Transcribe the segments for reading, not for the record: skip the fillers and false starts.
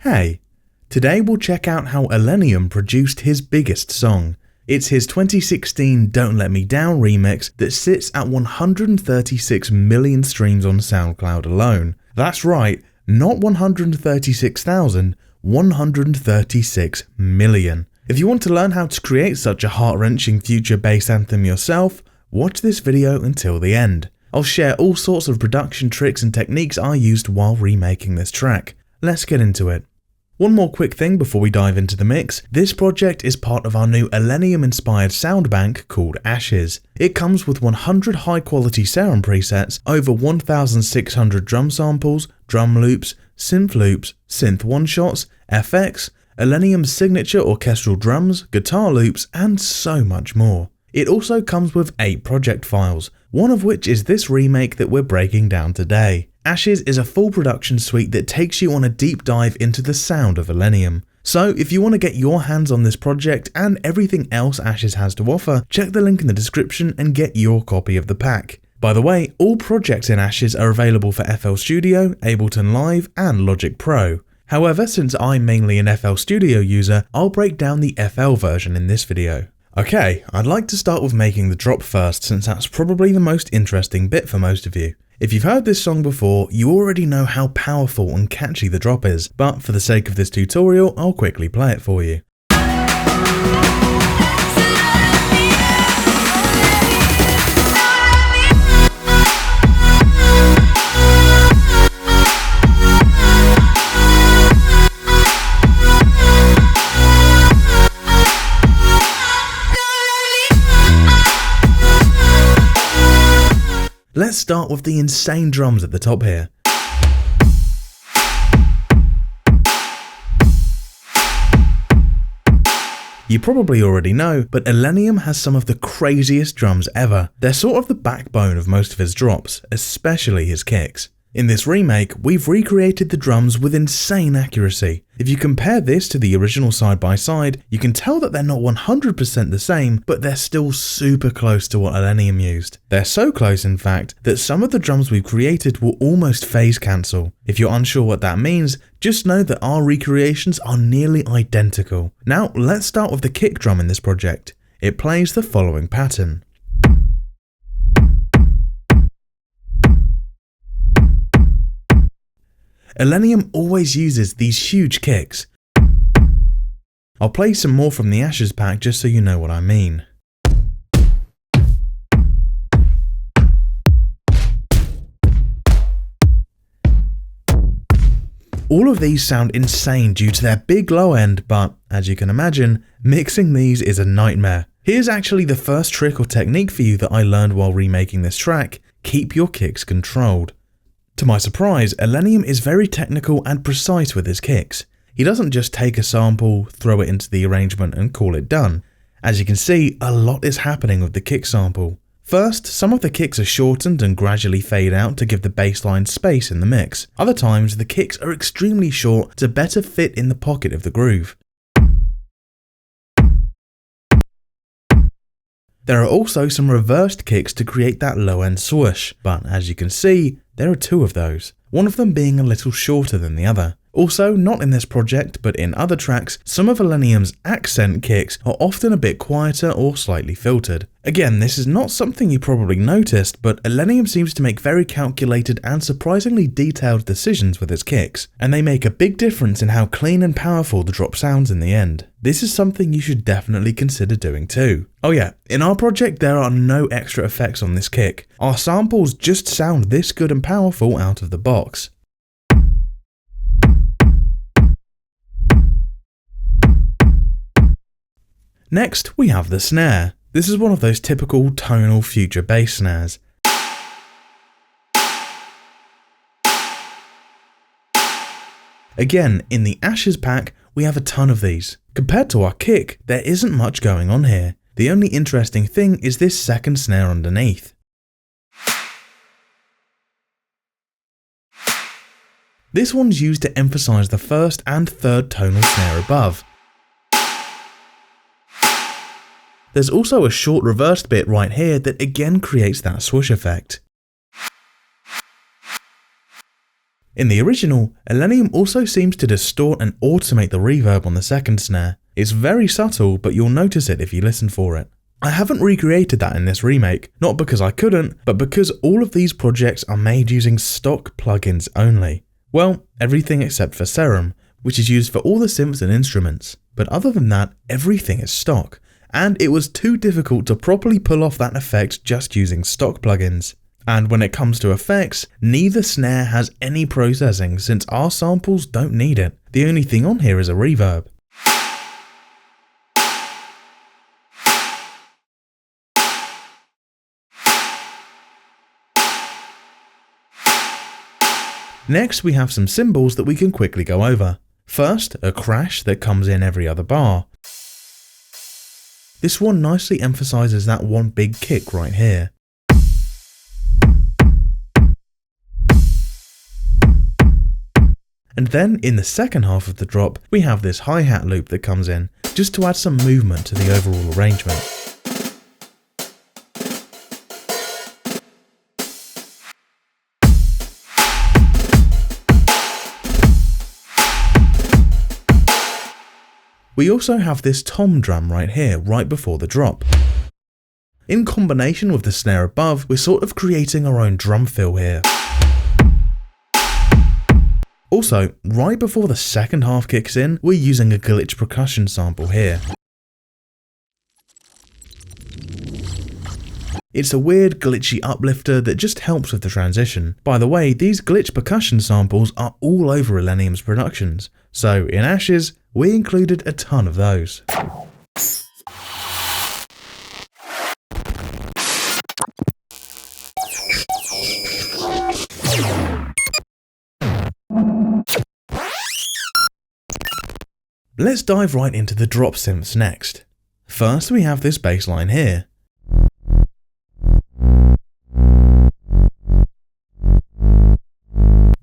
Hey, today we'll check out how ILLENIUM produced his biggest song. It's his 2016 Don't Let Me Down remix that sits at 136 million streams on SoundCloud alone. That's right, not 136,000, 136 million. If you want to learn how to create such a heart-wrenching future bass anthem yourself, watch this video until the end. I'll share all sorts of production tricks and techniques I used while remaking this track. Let's get into it. One more quick thing before we dive into the mix. This project is part of our new ILLENIUM inspired sound bank called Ashes. It comes with 100 high quality serum presets, over 1,600 drum samples, drum loops, synth one-shots, FX, ILLENIUM's signature orchestral drums, guitar loops, and so much more. It also comes with 8 project files, one of which is this remake that we're breaking down today. Ashes is a full production suite that takes you on a deep dive into the sound of ILLENIUM. So if you want to get your hands on this project and everything else Ashes has to offer, check the link in the description and get your copy of the pack. By the way, all projects in Ashes are available for FL Studio, Ableton Live, and Logic Pro. However, since I'm mainly an FL Studio user, I'll break down the FL version in this video. Okay, I'd like to start with making the drop first, since that's probably the most interesting bit for most of you. If you've heard this song before, you already know how powerful and catchy the drop is, but for the sake of this tutorial, I'll quickly play it for you. Let's start with the insane drums at the top here. You probably already know, but ILLENIUM has some of the craziest drums ever. They're sort of the backbone of most of his drops, especially his kicks. In this remake, we've recreated the drums with insane accuracy. If you compare this to the original side by side, you can tell that they're not 100% the same, but they're still super close to what ILLENIUM used. They're so close, in fact, that some of the drums we've created will almost phase cancel. If you're unsure what that means, just know that our recreations are nearly identical. Now, let's start with the kick drum in this project. It plays the following pattern. ILLENIUM always uses these huge kicks. I'll play some more from the Ashes pack just so you know what I mean. All of these sound insane due to their big low end, but as you can imagine, mixing these is a nightmare. Here's actually the first trick or technique for you that I learned while remaking this track: keep your kicks controlled. To my surprise, ILLENIUM is very technical and precise with his kicks. He doesn't just take a sample, throw it into the arrangement and call it done. As you can see, a lot is happening with the kick sample. First, some of the kicks are shortened and gradually fade out to give the bass line space in the mix. Other times, the kicks are extremely short to better fit in the pocket of the groove. There are also some reversed kicks to create that low end swoosh, but as you can see, there are 2 of those, one of them being a little shorter than the other. Also, not in this project, but in other tracks, some of ILLENIUM's accent kicks are often a bit quieter or slightly filtered. Again, this is not something you probably noticed, but ILLENIUM seems to make very calculated and surprisingly detailed decisions with his kicks, and they make a big difference in how clean and powerful the drop sounds in the end. This is something you should definitely consider doing too. Oh yeah, in our project there are no extra effects on this kick. Our samples just sound this good and powerful out of the box. Next, we have the snare. This is one of those typical tonal future bass snares. Again, in the Ashes pack, we have a ton of these. Compared to our kick, there isn't much going on here. The only interesting thing is this second snare underneath. This one's used to emphasize the first and third tonal snare above. There's also a short reversed bit right here that again creates that swoosh effect. In the original, ILLENIUM also seems to distort and automate the reverb on the second snare. It's very subtle, but you'll notice it if you listen for it. I haven't recreated that in this remake, not because I couldn't, but because all of these projects are made using stock plugins only. Well, everything except for Serum, which is used for all the synths and instruments. But other than that, everything is stock, and it was too difficult to properly pull off that effect just using stock plugins. And when it comes to effects, neither snare has any processing since our samples don't need it. The only thing on here is a reverb. Next, we have some cymbals that we can quickly go over. First, a crash that comes in every other bar. This one nicely emphasizes that one big kick right here. And then in the second half of the drop, we have this hi-hat loop that comes in, just to add some movement to the overall arrangement. We also have this tom drum right here, right before the drop. In combination with the snare above, we're sort of creating our own drum fill here. Also, right before the second half kicks in, we're using a glitch percussion sample here. It's a weird glitchy uplifter that just helps with the transition. By the way, these glitch percussion samples are all over ILLENIUM's productions, so in Ashes, we included a ton of those. Let's dive right into the drop synths next. First, we have this bass line here.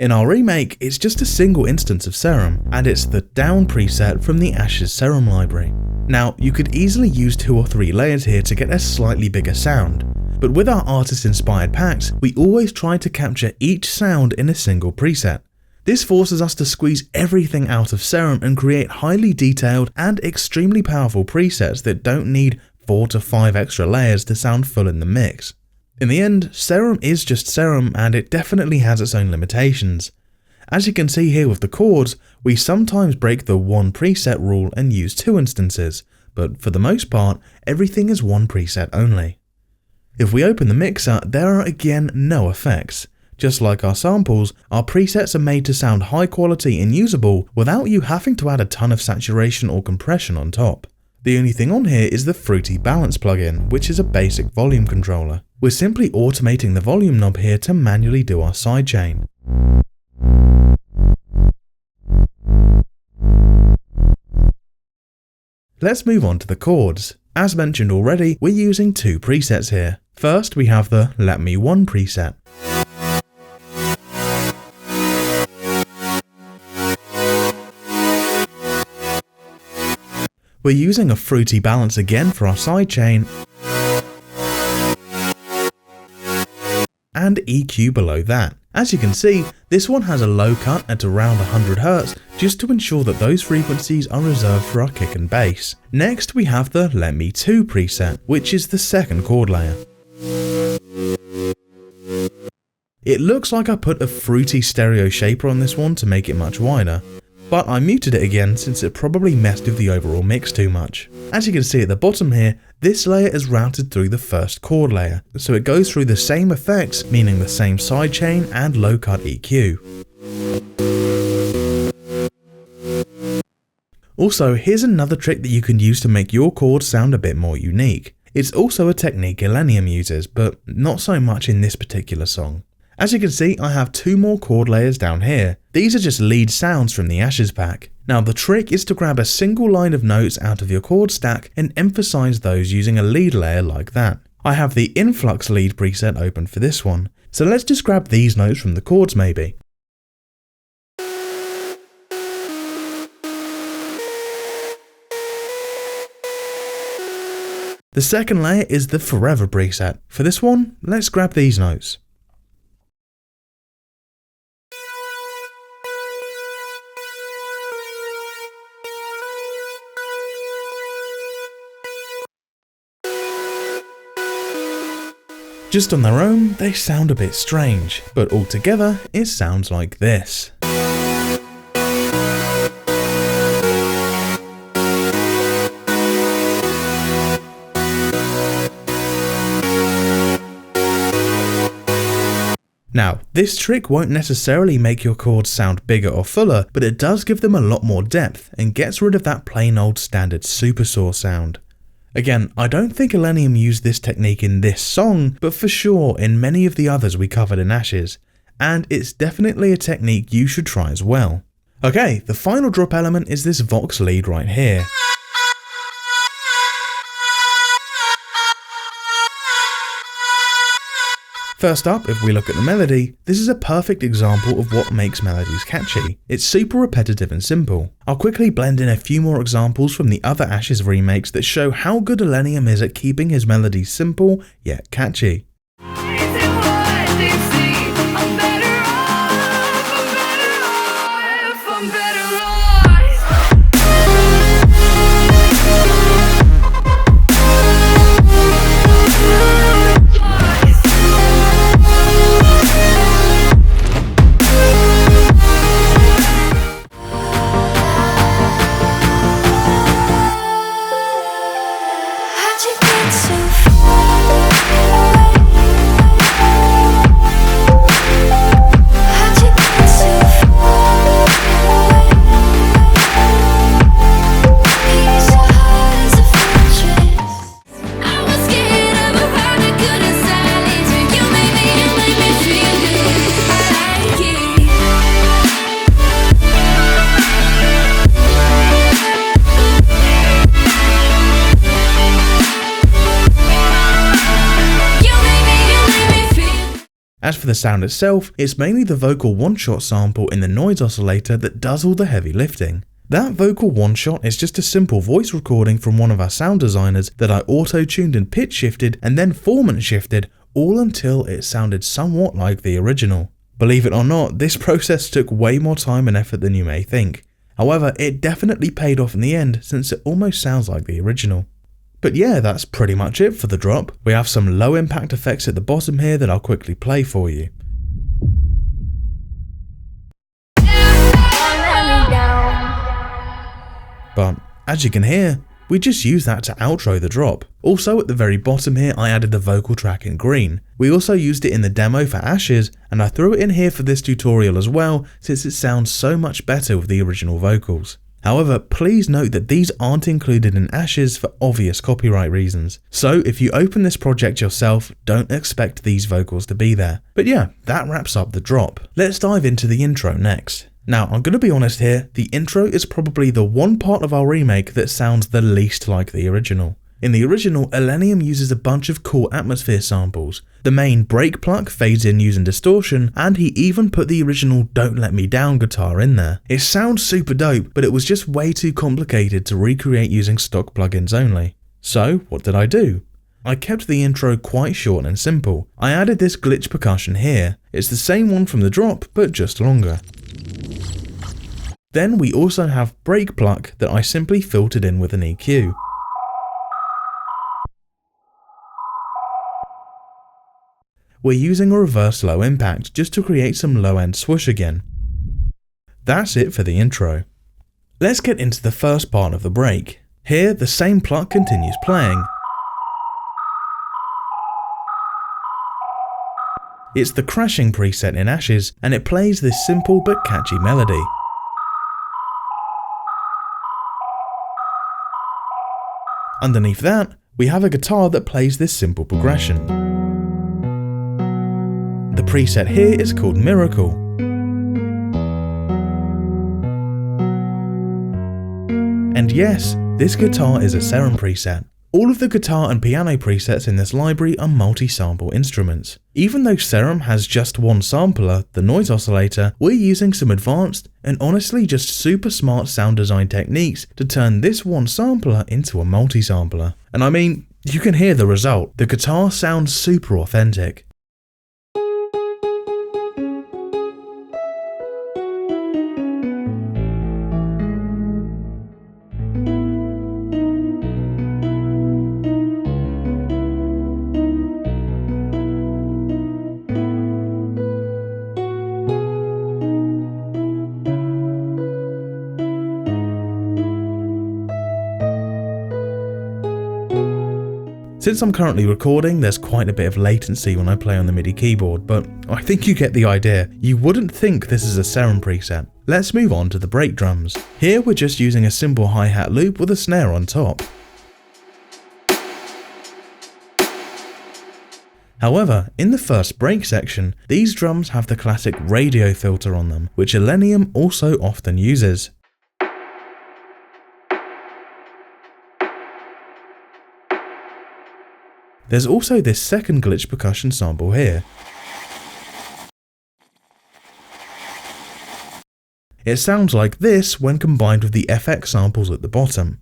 In our remake, it's just a single instance of Serum, and it's the down preset from the Ashes Serum library. Now, you could easily use 2 or 3 layers here to get a slightly bigger sound, but with our artist-inspired packs, we always try to capture each sound in a single preset. This forces us to squeeze everything out of Serum and create highly detailed and extremely powerful presets that don't need 4 to 5 extra layers to sound full in the mix. In the end, Serum is just Serum, and it definitely has its own limitations. As you can see here with the chords, we sometimes break the 1 preset rule and use 2 instances, but for the most part, everything is 1 preset only. If we open the mixer, there are again no effects. Just like our samples, our presets are made to sound high quality and usable without you having to add a ton of saturation or compression on top. The only thing on here is the Fruity Balance plugin, which is a basic volume controller. We're simply automating the volume knob here to manually do our sidechain. Let's move on to the chords. As mentioned already, we're using 2 presets here. First, we have the Let Me 1 preset. We're using a Fruity Balance again for our sidechain, and EQ below that. As you can see, this one has a low cut at around 100 Hz just to ensure that those frequencies are reserved for our kick and bass. Next we have the Let Me 2 preset, which is the second chord layer. It looks like I put a fruity stereo shaper on this one to make it much wider, but I muted it again since it probably messed with the overall mix too much. As you can see at the bottom here, this layer is routed through the first chord layer, so it goes through the same effects, meaning the same sidechain and low cut EQ. Also, here's another trick that you can use to make your chords sound a bit more unique. It's also a technique ILLENIUM uses, but not so much in this particular song. As you can see, I have 2 more chord layers down here. These are just lead sounds from the Ashes pack. Now the trick is to grab a single line of notes out of your chord stack and emphasize those using a lead layer like that. I have the Influx lead preset open for this one, so let's just grab these notes from the chords maybe. The second layer is the Forever preset. For this one, let's grab these notes. Just on their own, they sound a bit strange, but altogether, it sounds like this. Now, this trick won't necessarily make your chords sound bigger or fuller, but it does give them a lot more depth and gets rid of that plain old standard supersaw sound. Again, I don't think ILLENIUM used this technique in this song, but for sure in many of the others we covered in Ashes, and it's definitely a technique you should try as well. Okay, the final drop element is this Vox lead right here. First up, if we look at the melody, this is a perfect example of what makes melodies catchy. It's super repetitive and simple. I'll quickly blend in a few more examples from the other Ashes remakes that show how good ILLENIUM is at keeping his melodies simple yet catchy. As for the sound itself, it's mainly the vocal one-shot sample in the noise oscillator that does all the heavy lifting. That vocal one-shot is just a simple voice recording from one of our sound designers that I auto-tuned and pitch shifted and then formant shifted, all until it sounded somewhat like the original. Believe it or not, this process took way more time and effort than you may think. However, it definitely paid off in the end since it almost sounds like the original. But yeah, that's pretty much it for the drop. We have some low impact effects at the bottom here that I'll quickly play for you. But as you can hear, we just use that to outro the drop. Also at the very bottom here, I added the vocal track in green. We also used it in the demo for Ashes, and I threw it in here for this tutorial as well, since it sounds so much better with the original vocals. However, please note that these aren't included in Ashes for obvious copyright reasons. So if you open this project yourself, don't expect these vocals to be there. But yeah, that wraps up the drop. Let's dive into the intro next. Now, I'm going to be honest here, the intro is probably the one part of our remake that sounds the least like the original. In the original, ILLENIUM uses a bunch of cool atmosphere samples. The main break pluck fades in using distortion, and he even put the original Don't Let Me Down guitar in there. It sounds super dope, but it was just way too complicated to recreate using stock plugins only. So, what did I do? I kept the intro quite short and simple. I added this glitch percussion here. It's the same one from the drop, but just longer. Then we also have break pluck that I simply filtered in with an EQ. We're using a reverse low impact just to create some low end swoosh again. That's it for the intro. Let's get into the first part of the break. Here, the same pluck continues playing. It's the crashing preset in Ashes, and it plays this simple but catchy melody. Underneath that, we have a guitar that plays this simple progression. The preset here is called Miracle. And yes, this guitar is a Serum preset. All of the guitar and piano presets in this library are multi-sample instruments. Even though Serum has just one sampler, the noise oscillator, we're using some advanced and honestly just super smart sound design techniques to turn this one sampler into a multi-sampler. And I mean, you can hear the result. The guitar sounds super authentic. Since I'm currently recording, there's quite a bit of latency when I play on the MIDI keyboard, but I think you get the idea. You wouldn't think this is a Serum preset. Let's move on to the break drums. Here we're just using a simple hi-hat loop with a snare on top. However, in the first break section, these drums have the classic radio filter on them, which ILLENIUM also often uses. There's also this second glitch percussion sample here. It sounds like this when combined with the FX samples at the bottom.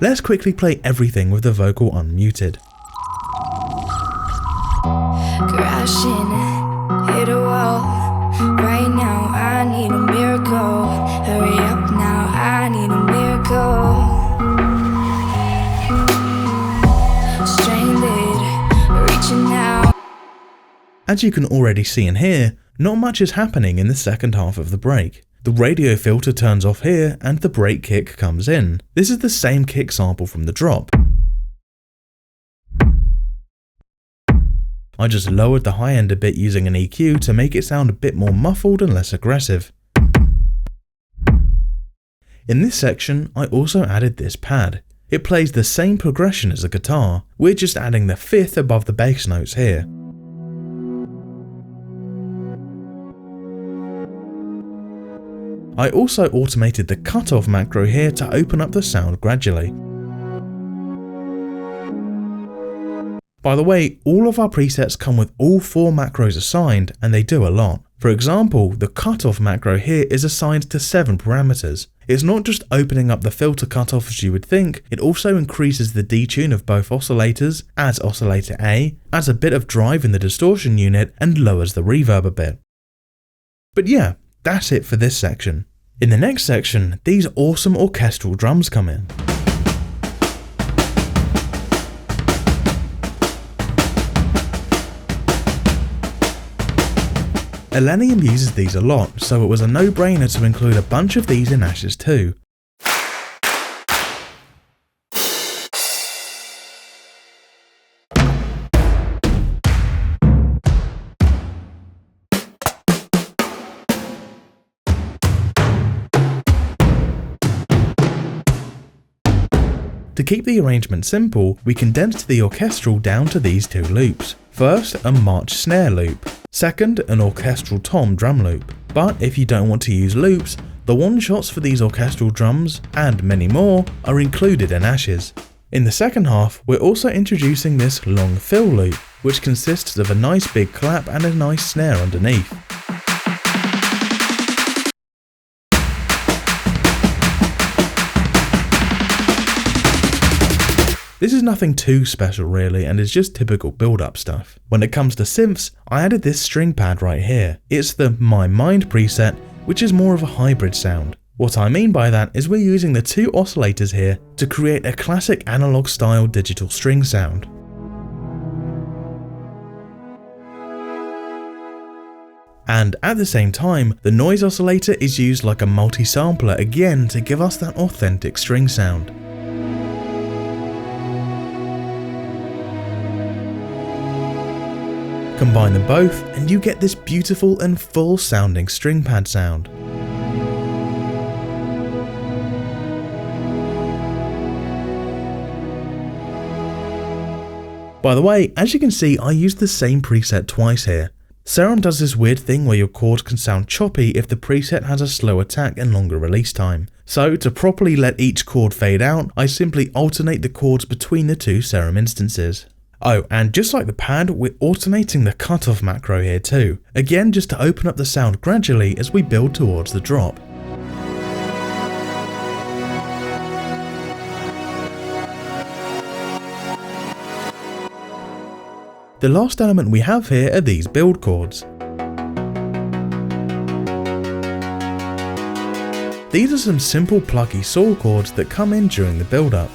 Let's quickly play everything with the vocal unmuted. Crashing, hit a wall. Right now, I need a miracle. Hurry up now, I need a miracle. Stranded, reaching out. As you can already see and hear, not much is happening in the second half of the break. The radio filter turns off here and the break kick comes in. This is the same kick sample from the drop. I just lowered the high end a bit using an EQ to make it sound a bit more muffled and less aggressive. In this section, I also added this pad. It plays the same progression as a guitar, we're just adding the fifth above the bass notes here. I also automated the cutoff macro here to open up the sound gradually. By the way, all of our presets come with all 4 macros assigned, and they do a lot. For example, the cutoff macro here is assigned to 7 parameters. It's not just opening up the filter cutoff as you would think, it also increases the detune of both oscillators, adds oscillator A, adds a bit of drive in the distortion unit, and lowers the reverb a bit. But yeah, that's it for this section. In the next section, these awesome orchestral drums come in. ILLENIUM uses these a lot, so it was a no-brainer to include a bunch of these in Ashes too. To keep the arrangement simple, we condensed the orchestral down to these 2 loops. First, a march snare loop. Second, an orchestral tom drum loop. But if you don't want to use loops, the one-shots for these orchestral drums, and many more, are included in Ashes. In the second half, we're also introducing this long fill loop, which consists of a nice big clap and a nice snare underneath. This is nothing too special really, and is just typical build-up stuff. When it comes to synths, I added this string pad right here. It's the My Mind preset, which is more of a hybrid sound. What I mean by that is we're using the 2 oscillators here to create a classic analog style digital string sound. And at the same time, the noise oscillator is used like a multi-sampler again to give us that authentic string sound. Combine them both and you get this beautiful and full sounding string pad sound. By the way, as you can see, I used the same preset twice here. Serum does this weird thing where your chords can sound choppy if the preset has a slow attack and longer release time. So to properly let each chord fade out, I simply alternate the chords between the 2 Serum instances. Oh, and just like the pad, we're alternating the cutoff macro here too. Again, just to open up the sound gradually as we build towards the drop. The last element we have here are these build chords. These are some simple plucky saw chords that come in during the build up.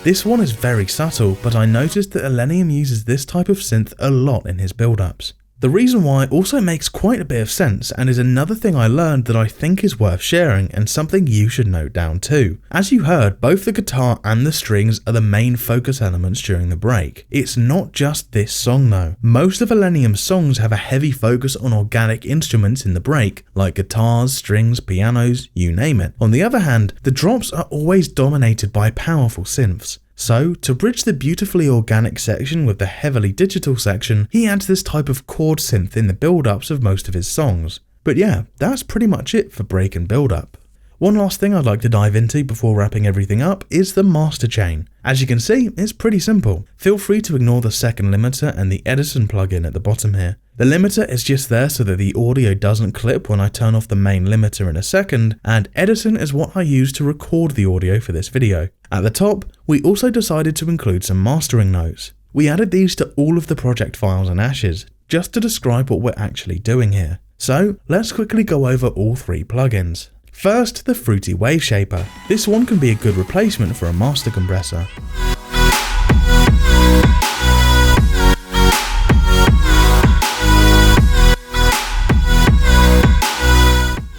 This one is very subtle, but I noticed that ILLENIUM uses this type of synth a lot in his build-ups. The reason why also makes quite a bit of sense and is another thing I learned that I think is worth sharing and something you should note down too. As you heard, both the guitar and the strings are the main focus elements during the break. It's not just this song though. Most of ILLENIUM's songs have a heavy focus on organic instruments in the break, like guitars, strings, pianos, you name it. On the other hand, the drops are always dominated by powerful synths. So, to bridge the beautifully organic section with the heavily digital section, he adds this type of chord synth in the build-ups of most of his songs. But yeah, that's pretty much it for break and build-up. One last thing I'd like to dive into before wrapping everything up is the master chain. As you can see, it's pretty simple. Feel free to ignore the second limiter and the Edison plugin at the bottom here. The limiter is just there so that the audio doesn't clip when I turn off the main limiter in a second, and Edison is what I use to record the audio for this video. At the top, we also decided to include some mastering notes. We added these to all of the project files and ashes, just to describe what we're actually doing here. So, let's quickly go over all three plugins. First, the Fruity Wave Shaper. This one can be a good replacement for a master compressor.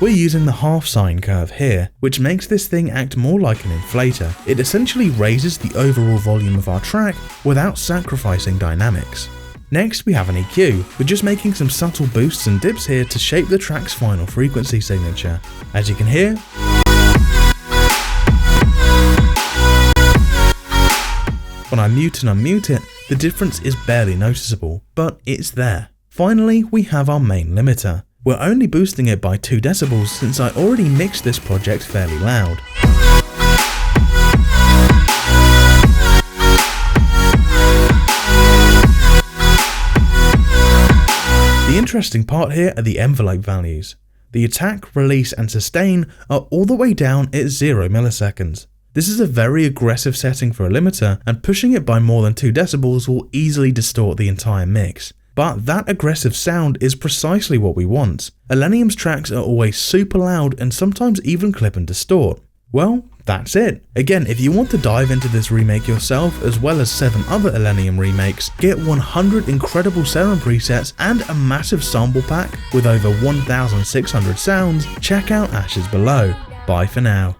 We're using the half sine curve here, which makes this thing act more like an inflator. It essentially raises the overall volume of our track without sacrificing dynamics. Next, we have an EQ. We're just making some subtle boosts and dips here to shape the track's final frequency signature. As you can hear, when I mute and unmute it, the difference is barely noticeable, but it's there. Finally, we have our main limiter. We're only boosting it by 2 decibels since I already mixed this project fairly loud. The interesting part here are the envelope values. The attack, release and sustain are all the way down at 0 milliseconds. This is a very aggressive setting for a limiter, and pushing it by more than 2 decibels will easily distort the entire mix. But that aggressive sound is precisely what we want. ILLENIUM's tracks are always super loud and sometimes even clip and distort. Well, that's it. Again, if you want to dive into this remake yourself, as well as 7 other ILLENIUM remakes, get 100 incredible sound presets and a massive sample pack with over 1,600 sounds, check out ashes below. Bye for now.